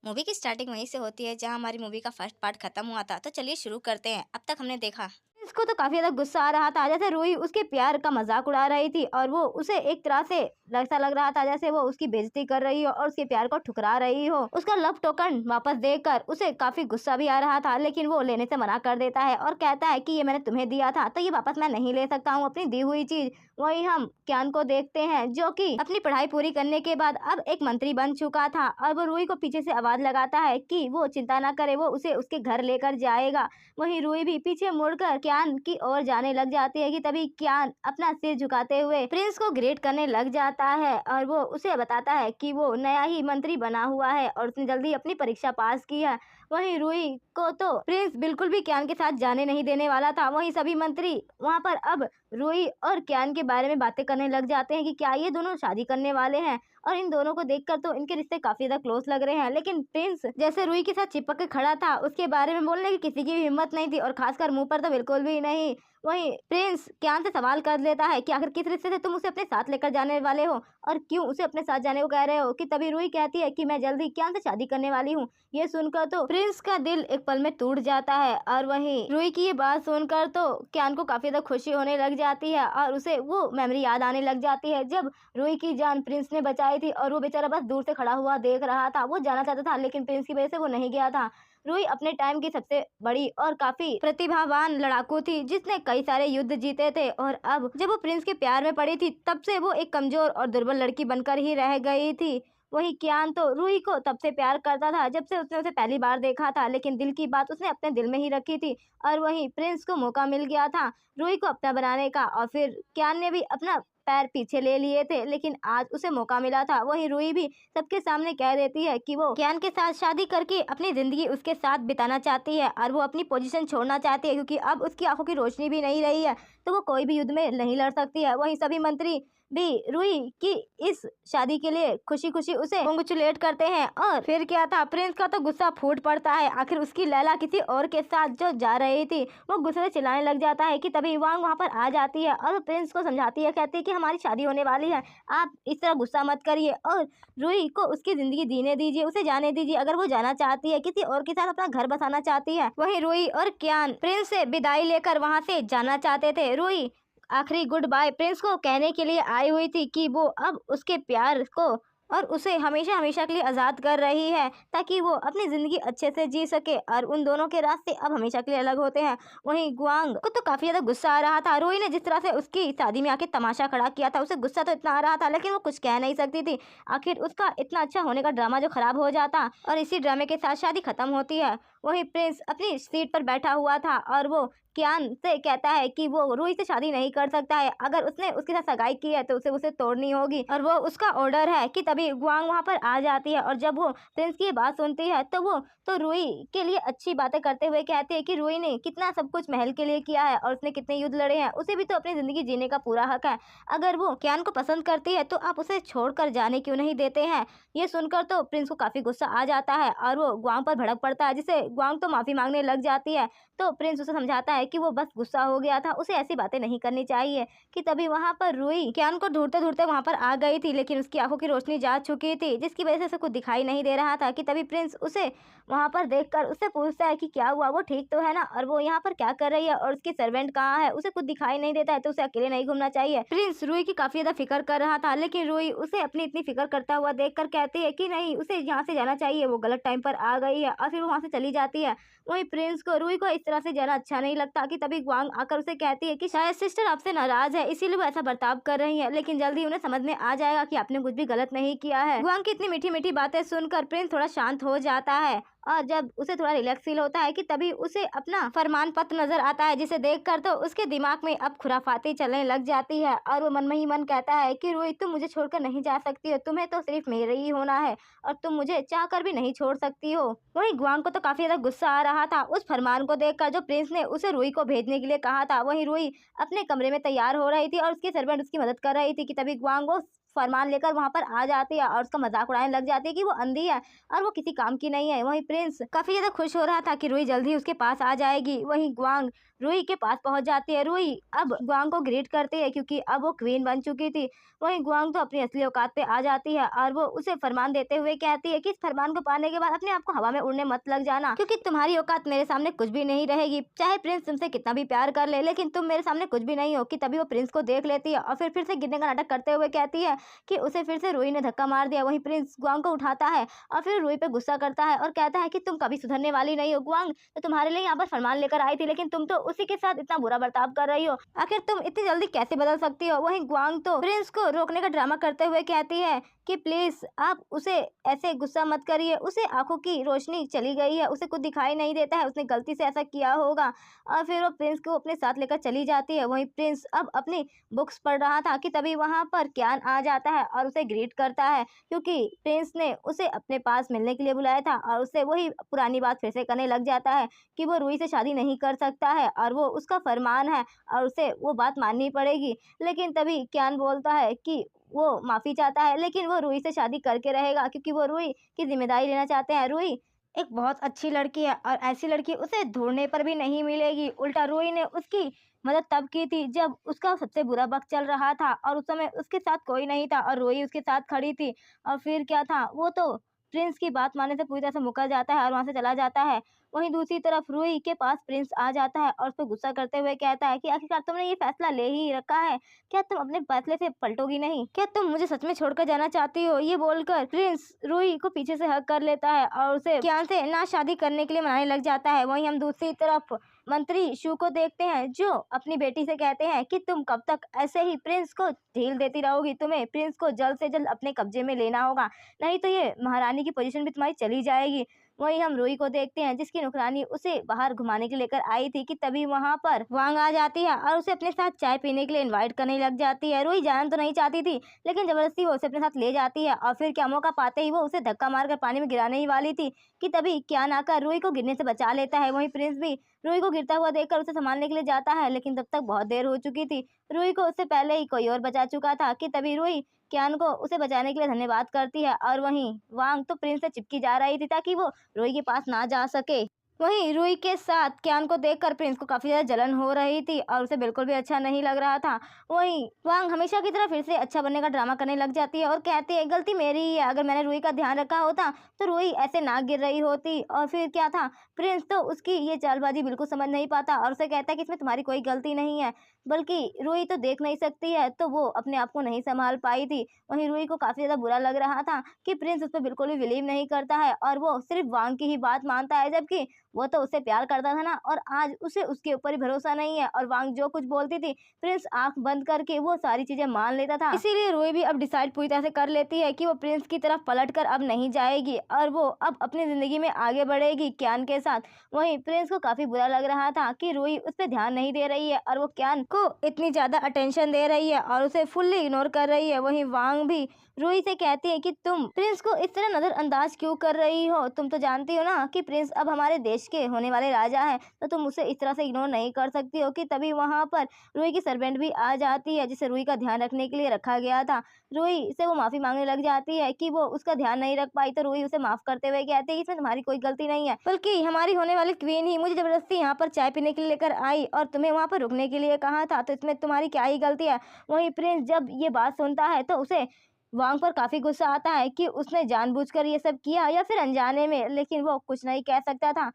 Movie की starting वहीं से होती है जहां हमारी मूवी का फर्स्ट पार्ट खत्म हुआ था। तो चलिए शुरू करते हैं। अब तक हमने देखा इसको तो काफी ज्यादा गुस्सा आ रहा था, जैसे रूही उसके प्यार का मजाक उड़ा रही थी और वो उसे एक तरह से ऐसा लग रहा था जैसे वो उसकी बेइज्जती कर रही हो और उसके प्यार को ठुकरा रही हो। उसका लव टोकन वापस देकर उसे काफी गुस्सा भी आ रहा था, लेकिन वो लेने से मना कर देता है और कहता है कि ये मैंने तुम्हें दिया था तो ये वापस मैं नहीं ले सकता हूँ अपनी दी हुई चीज। वही हम क्यान को देखते हैं जो कि अपनी पढ़ाई पूरी करने के बाद अब एक मंत्री बन चुका था और वो रूही को पीछे से आवाज लगाता है कि वो चिंता ना करे, वो उसे उसके घर लेकर जाएगा। वहीं रूही भी पीछे मुड़कर क्यान की ओर जाने लग जाती है कि तभी क्यान अपना सिर झुकाते हुए प्रिंस को ग्रेट करने लग जाता है और वो उसे बताता है कि वो नया ही मंत्री बना हुआ है और उसने जल्दी अपनी परीक्षा पास की है। वहीं रूही को तो प्रिंस बिल्कुल भी क्यान के साथ जाने नहीं देने वाला था। वहीं सभी मंत्री वहां पर अब रूही और क्यान के बारे में बातें करने लग जाते हैं कि क्या ये दोनों शादी करने वाले हैं, और इन दोनों को देखकर तो इनके रिश्ते काफी ज्यादा क्लोज लग रहे हैं। लेकिन प्रिंस जैसे रूही के साथ चिपक के खड़ा था, उसके बारे में बोलने की किसी की भी हिम्मत नहीं थी और खासकर मुंह पर तो बिल्कुल भी नहीं। वहीं प्रिंस क्यान से सवाल कर लेता है कि आखिर किस रिश्ते से तुम उसे अपने साथ लेकर जाने वाले हो और क्यों उसे अपने साथ जाने को कह रहे हो। कि तभी रूही कहती है कि मैं जल्दी क्यान से शादी करने वाली हूँ। ये सुनकर तो प्रिंस का दिल एक पल में टूट जाता है और वहीं रूही की ये बात सुनकर तो क्यान को काफी ज्यादा खुशी होने लग जाती है और उसे वो मेमोरी याद आने लग जाती है जब रूही की जान प्रिंस ने बचाई थी और वो बेचारा बस दूर से खड़ा हुआ देख रहा था। वो जाना चाहता था लेकिन प्रिंस की वजह से वो नहीं गया था। रूही अपने टाइम की सबसे बड़ी और काफी प्रतिभावान लड़ाकू थी जिसने कई सारे युद्ध जीते थे, और अब जब वो प्रिंस के प्यार में पड़ी थी तब से वो एक कमजोर और दुर्बल लड़की बनकर ही रह गई थी। वही क्यान तो रूही को तब से प्यार करता था जब से उसने उसे पहली बार देखा था, लेकिन दिल की बात उसने अपने दिल में ही रखी थी। और वहीं प्रिंस को मौका मिल गया था रूही को अपना बनाने का, और फिर क्यान ने भी अपना पैर पीछे ले लिए थे, लेकिन आज उसे मौका मिला था। वहीं रूही भी सबके सामने कह देती है कि वो क्यान के साथ शादी करके अपनी जिंदगी उसके साथ बिताना चाहती है और वो अपनी पोजीशन छोड़ना चाहती है क्योंकि अब उसकी आंखों की रोशनी भी नहीं रही है तो वो कोई भी युद्ध में नहीं लड़ सकती है। वहीं सभी मंत्री भी रूही की इस शादी के लिए खुशी खुशी उसे कांग्रेचुलेट करते हैं। और फिर क्या था, प्रिंस का तो गुस्सा फूट पड़ता है। आखिर उसकी लैला किसी और के साथ जो जा रही थी, वो गुस्से से चिल्लाने लग जाता है कि तभी वांग वहां पर आ जाती है और प्रिंस को समझाती है, कहती है कि हमारी शादी होने वाली है, आप इस तरह गुस्सा मत करिए और रूही को उसकी जिंदगी जीने दीजिए, उसे जाने दीजिए। अगर वो जाना चाहती है, किसी और के साथ अपना घर बसाना चाहती है। वहीं रूही और क्यान प्रिंस से विदाई लेकर वहां से जाना चाहते थे। रूही आखिरी गुड बाय प्रिंस को कहने के लिए आई हुई थी कि वो अब उसके प्यार को और उसे हमेशा हमेशा के लिए आज़ाद कर रही है ताकि वो अपनी ज़िंदगी अच्छे से जी सके, और उन दोनों के रास्ते अब हमेशा के लिए अलग होते हैं। वहीं गुआंग को तो काफ़ी ज़्यादा गुस्सा आ रहा था। रूही ने जिस तरह से उसकी शादी में आके तमाशा खड़ा किया था, उसे गुस्सा तो इतना आ रहा था लेकिन वो कुछ कह नहीं सकती थी। आखिर उसका इतना अच्छा होने का ड्रामा जो खराब हो जाता और इसी ड्रामे के साथ शादी खत्म होती है। वहीं प्रिंस अपनी सीट पर बैठा हुआ था और वो क्यान से कहता है कि वो रूही से शादी नहीं कर सकता है। अगर उसने उसके साथ सगाई की है तो उसे तोड़नी होगी और वो उसका ऑर्डर है। कि तभी गुआंग वहां पर आ जाती है और जब वो प्रिंस की बात सुनती है तो वो तो रूही के लिए अच्छी बातें करते हुए कहती है कि रूही ने कितना सब कुछ महल के लिए किया है और उसने कितने युद्ध लड़े हैं, उसे भी तो अपनी जिंदगी जीने का पूरा हक है। अगर वो क्यान को पसंद करती है तो आप उसे छोड़कर जाने क्यों नहीं देते हैं। ये सुनकर तो प्रिंस को काफी गुस्सा आ जाता है और वो गुआंग पर भड़क पड़ता है, जिसे गुआंग तो माफी मांगने लग जाती है। तो प्रिंस उसे समझाता है कि वो बस गुस्सा हो गया था, उसे ऐसी बातें नहीं करनी चाहिए। कि तभी वहां पर रूही क्यान को ढूंढते ढूंढते वहां पर आ गई थी, लेकिन उसकी आंखों की रोशनी जा चुकी थी जिसकी वजह से उसे कुछ दिखाई नहीं दे रहा था। कि तभी प्रिंस उसे वहां पर देखकर उससे पूछता है कि क्या हुआ, वो ठीक तो है ना, और वो यहाँ पर क्या कर रही है और उसकी सर्वेंट कहाँ है। उसे कुछ दिखाई नहीं देता है तो उसे अकेले नहीं घूमना चाहिए। प्रिंस रूही की काफी ज्यादा फिक्र कर रहा था, लेकिन रूही उसे अपनी इतनी फिक्र करता हुआ देखकर कहती है कि नहीं, उसे यहाँ से जाना चाहिए, वो गलत टाइम पर आ गई है, और फिर वो वहां से चली जाती है। वहीं प्रिंस को रूही को इस तरह से जाना अच्छा नहीं लगता। कि तभी ग्वांग आकर उसे कहती है कि शायद सिस्टर आपसे नाराज है इसीलिए वो ऐसा बर्ताव कर रही है, लेकिन जल्दी उन्हें समझ में आ जाएगा कि आपने कुछ भी गलत नहीं किया है। ग्वांग की इतनी मीठी मीठी बातें सुनकर प्रिंस थोड़ा शांत हो जाता है और जब उसे थोड़ा रिलैक्स फील होता है कि तभी उसे अपना फरमान पत्र नजर आता है, जिसे देखकर तो उसके दिमाग में अब खुराफाती चलने लग जाती है और वो मन में ही मन कहता है कि रूही तुम मुझे छोड़कर नहीं जा सकती हो, तुम्हें तो सिर्फ मेरे ही होना है और तुम मुझे चाहकर भी नहीं छोड़ सकती हो। वहीं ग्वांग को तो काफी ज्यादा गुस्सा आ रहा था उस फरमान को देखकर जो प्रिंस ने उसे रूही को भेजने के लिए कहा था। वहीं रूही अपने कमरे में तैयार हो रही थी और उसकी सर्वेंट उसकी मदद कर रही थी। कि तभी ग्वांग वो फरमान लेकर वहाँ पर आ जाती है और उसका मजाक उड़ाने लग जाती है कि वो अंधी है और वो किसी काम की नहीं है। वहीं प्रिंस काफी ज्यादा खुश हो रहा था कि रूही जल्दी उसके पास आ जाएगी। वहीं ग्वांग रूही के पास पहुंच जाती है। रूही अब ग्वांग को ग्रीट करती है क्योंकि अब वो क्वीन बन चुकी थी। वहीं ग्वांग तो अपनी असली औकात पे आ जाती है और वो उसे फरमान देते हुए कहती है कि इस फरमान को पाने के बाद अपने आप को हवा में उड़ने मत लग जाना, क्योंकि तुम्हारी औकात मेरे सामने कुछ भी नहीं रहेगी। चाहे प्रिंस तुमसे कितना भी प्यार कर ले, लेकिन तुम मेरे सामने कुछ भी नहीं हो। कि तभी वो प्रिंस को देख लेती है और फिर से गिरने का नाटक करते हुए कहती है कि उसे फिर से रूही ने धक्का मार दिया। वहीं प्रिंस ग्वांग को उठाता है और फिर रूही पे गुस्सा करता है और कहता है कि तुम कभी सुधरने वाली नहीं हो। ग्वांग तो तुम्हारे लिए यहाँ पर फरमान लेकर आई थी, लेकिन तुम तो उसी के साथ इतना बुरा बर्ताव कर रही हो। आखिर तुम इतनी जल्दी कैसे बदल सकती हो। वहीं ग्वांग तो प्रिंस को रोकने का ड्रामा करते हुए कहती है कि प्लीज आप उसे ऐसे गुस्सा मत करिए, उसे आंखों की रोशनी चली गई है, उसे कुछ दिखाई नहीं देता है, उसने गलती से ऐसा किया होगा। और फिर वो प्रिंस को अपने साथ लेकर चली जाती है। वहीं प्रिंस अब अपनी बुक्स पढ़ रहा था कि तभी वहां पर क्यान आ जाता है और उसे ग्रीट करता है, क्योंकि प्रिंस ने उसे अपने पास मिलने के लिए बुलाया था और उसे वही पुरानी बात फिर से करने लग जाता है कि वो रूही से शादी नहीं कर सकता है और वो उसका फरमान है और उसे वो बात माननी पड़ेगी। लेकिन तभी क्यान बोलता है कि वो माफी चाहता है, लेकिन वो रूही से शादी करके रहेगा क्योंकि वो रूही की जिम्मेदारी लेना चाहते हैं। रूही एक बहुत अच्छी लड़की है और ऐसी लड़की उसे ढूंढने पर भी नहीं मिलेगी। उल्टा रूही ने उसकी मदद तब की थी जब उसका सबसे बुरा वक्त चल रहा था और उस समय उसके साथ कोई नहीं था और रूही उसके साथ खड़ी थी। और फिर क्या था, वो तो प्रिंस की बात मानने से पूरी तरह से मुकर जाता है और वहां से चला जाता है। वहीं दूसरी तरफ रूही के पास प्रिंस आ जाता है और उस पर गुस्सा करते हुए कहता है कि आखिरकार तुमने ये फैसला ले ही रखा है, क्या तुम अपने फैसले से पलटोगी नहीं? क्या तुम मुझे सच में छोड़कर जाना चाहती हो? ये बोलकर प्रिंस रूही को पीछे से हक कर लेता है और उसे क्यान से ना शादी करने के लिए मनाने लग जाता है। वहीं हम दूसरी तरफ मंत्री शू को देखते हैं जो अपनी बेटी से कहते हैं कि तुम कब तक ऐसे ही प्रिंस को ढील देती रहोगी, तुम्हें प्रिंस को जल्द से जल्द अपने कब्जे में लेना होगा, नहीं तो ये महारानी की पोजीशन भी तुम्हारी चली जाएगी। वहीं हम रूही को देखते हैं जिसकी नौकरानी उसे बाहर घुमाने के लिए लेकर आई थी कि तभी वहां पर वांग आ जाती है और उसे अपने साथ चाय पीने के लिए इनवाइट करने लग जाती है। रूही जाना तो नहीं चाहती थी, लेकिन जबरदस्ती वो उसे अपने साथ ले जाती है और फिर क्या मौका पाते ही वो उसे धक्का मारकर पानी में गिराने ही वाली थी कि तभी क्यान आकर रूही को गिरने से बचा लेता है। वहीं प्रिंस भी रूही को गिरता हुआ देखकर उसे संभालने के लिए जाता है, लेकिन तब तक बहुत देर हो चुकी थी। रूही को उससे पहले ही कोई और बचा चुका था कि तभी रूही क्यान को उसे बचाने के लिए धन्यवाद करती है और वहीं वांग तो प्रिंस से चिपकी जा रही थी ताकि वो रूही के पास ना जा सके। वहीं रूही के साथ क्यान को देखकर प्रिंस को काफी ज्यादा जलन हो रही थी और उसे बिल्कुल भी अच्छा नहीं लग रहा था। वहीं वांग हमेशा की तरह फिर से अच्छा बनने का ड्रामा करने लग जाती है और कहती है गलती मेरी ही है, अगर मैंने रूही का ध्यान रखा होता तो रूही ऐसे ना गिर रही होती। और फिर क्या था, प्रिंस तो उसकी ये चालबाजी बिल्कुल समझ नहीं पाता और उसे कहता है कि इसमें तुम्हारी कोई गलती नहीं है, बल्कि रूही तो देख नहीं सकती है, तो वो अपने आप को नहीं संभाल पाई थी। वहीं रूही को काफी ज्यादा बुरा लग रहा था कि प्रिंस उस पर बिल्कुल भी बिलीव नहीं करता है और वो सिर्फ वांग की ही बात मानता है, जबकि वो तो उससे प्यार करता था ना, और आज उसे उसके ऊपर ही भरोसा नहीं है और वांग जो कुछ बोलती थी प्रिंस आंख बंद करके वो सारी चीजें मान लेता था। इसीलिए रूही भी अब डिसाइड पूरी तरह से कर लेती है कि वो प्रिंस की तरफ पलटकर अब नहीं जाएगी और वो अब अपनी जिंदगी में आगे बढ़ेगी क्यान के साथ। वहीं प्रिंस को काफी बुरा लग रहा था कि रूही उस पर ध्यान नहीं दे रही है और वो क्यान को इतनी ज्यादा अटेंशन दे रही है और उसे फुल्ली इग्नोर कर रही है। वहीं वांग भी रूही से कहती है कि तुम प्रिंस को इस तरह नजरअंदाज क्यों कर रही हो, तुम तो जानती हो ना कि प्रिंस अब हमारे देश के होने वाले राजा हैं, तो तुम उसे इस तरह से इग्नोर नहीं कर सकती हो। कि तभी वहां पर रूही की सर्वेंट भी आ जाती है जिसे रूही का ध्यान रखने के लिए रखा गया था। रूही से वो माफी मांगने लग जाती है कि वो उसका ध्यान नहीं रख पाई, तो रूही उसे माफ करते हुए कहती है कि इसमें तुम्हारी कोई गलती नहीं है, बल्कि हमारी होने वाली क्वीन ही मुझे जबरदस्ती यहाँ पर चाय पीने के लिए लेकर आई और तुम्हें वहां पर रुकने के लिए कहा था, तो इसमें तुम्हारी क्या ही गलती है। वहीं प्रिंस जब ये बात सुनता है तो उसे वांग पर काफी गुस्सा आता है कि उसने जानबूझकर ये सब किया या फिर अनजाने में, लेकिन वो कुछ नहीं कह सकता था।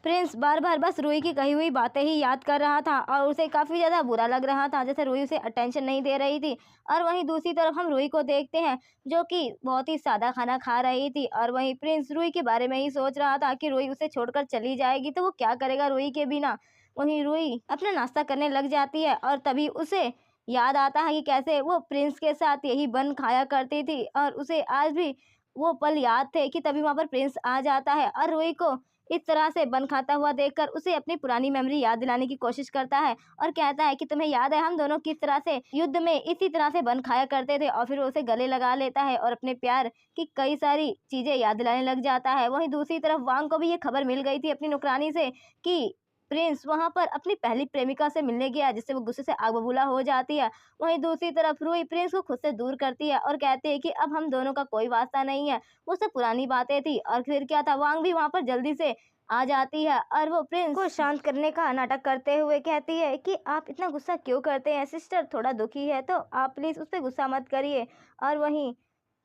प्रिंस बार बार बस रूही की कही हुई बातें ही याद कर रहा था और उसे काफी ज्यादा बुरा लग रहा था जैसे रूही उसे अटेंशन नहीं दे रही थी। और वहीं दूसरी तरफ हम रूही को देखते हैं जो कि बहुत ही सादा खाना खा रही थी और वहीं प्रिंस रूही के बारे में ही सोच रहा था कि रूही उसे छोड़कर चली जाएगी तो वो क्या करेगा रूही के बिना। वहीं रूही अपना नाश्ता करने लग जाती है और तभी उसे याद आता है कि कैसे वो प्रिंस के साथ यही बन खाया करती थी और उसे आज भी वो पल याद थे। कि तभी वहां पर प्रिंस आ जाता है और रूही को इस तरह से बन खाता हुआ देखकर उसे अपनी पुरानी मेमोरी याद दिलाने की कोशिश करता है और कहता है कि तुम्हें याद है हम दोनों किस तरह से युद्ध में इसी तरह से बन खाया करते थे। और फिर वो उसे गले लगा लेता है और अपने प्यार की कई सारी चीजें याद दिलाने लग जाता है। वहीं दूसरी तरफ वांग को भी ये खबर मिल गई थी अपनी नौकरानी से कि प्रिंस वहां पर अपनी पहली प्रेमिका से मिलने गया, जिससे वो गुस्से से आग बबूला हो जाती है। वहीं दूसरी तरफ रूही प्रिंस को खुद से दूर करती है और कहती है कि अब हम दोनों का कोई वास्ता नहीं है, वो सब पुरानी बातें थी। और फिर क्या था, वांग भी वहां पर जल्दी से आ जाती है और वो प्रिंस को शांत करने का नाटक करते हुए कहती है कि आप इतना गुस्सा क्यों करते हैं, सिस्टर थोड़ा दुखी है तो आप प्लीज उस पर गुस्सा मत करिए। और वहीं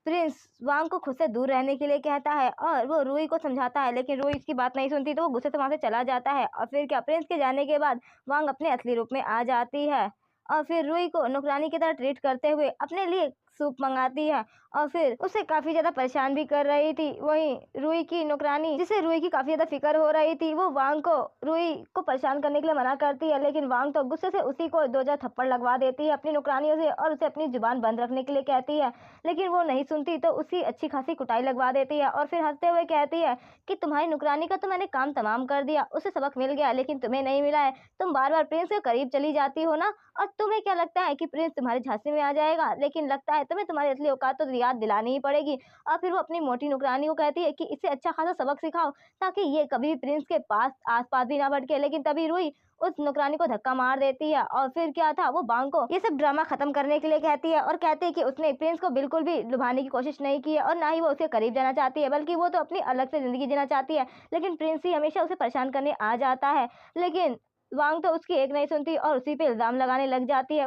प्रिंस वांग को खुद से दूर रहने के लिए कहता है और वो रूही को समझाता है, लेकिन रूही इसकी बात नहीं सुनती तो वो गुस्से से वहां से चला जाता है। और फिर क्या, प्रिंस के जाने के बाद वांग अपने असली रूप में आ जाती है और फिर रूही को नौकरानी की तरह ट्रीट करते हुए अपने लिए सूप मंगाती है और फिर उसे काफी ज्यादा परेशान भी कर रही थी। वहीं रूही की नौकरानी, जिसे रूही की काफी ज्यादा फिक्र हो रही थी, वो वांग को रूही को परेशान करने के लिए मना करती है, लेकिन वांग तो गुस्से से उसी को 2 4 थप्पड़ लगवा देती है अपनी नौकरानियों से और उसे अपनी जुबान बंद रखने के लिए कहती है, लेकिन वो नहीं सुनती तो उसकी अच्छी खासी कुटाई लगवा देती है और फिर हंसते हुए कहती है कि तुम्हारी नौकरानी का तो मैंने काम तमाम कर दिया, उसे सबक मिल गया, लेकिन तुम्हें नहीं मिला है। तुम बार बार प्रिंस के करीब चली जाती हो ना, और तुम्हें क्या लगता है कि प्रिंस तुम्हारे झांसे में आ जाएगा, लेकिन लगता है तुम्हें तुम्हारी असली औकात तो याद दिलानी ही पड़ेगी। और फिर वो अपनी मोटी नौकरानी को कहती है कि इसे अच्छा खासा सबक सिखाओ ताकि ये कभी भी प्रिंस के पास आसपास भी ना भटके, लेकिन तभी रूही उस नौकरानी को धक्का मार देती है। और फिर क्या था, वो बांग को ये सब ड्रामा खत्म करने के लिए कहती है और कहती है कि उसने प्रिंस को बिल्कुल भी लुभाने की कोशिश नहीं की है और ना ही वो उसके करीब जाना चाहती है, बल्कि वो तो अपनी अलग से जिंदगी जीना चाहती है, लेकिन प्रिंस ही हमेशा उसे परेशान करने आ जाता है। लेकिन वांग तो उसकी एक नहीं सुनती और उसी पे इल्जाम लगाने लग जाती है।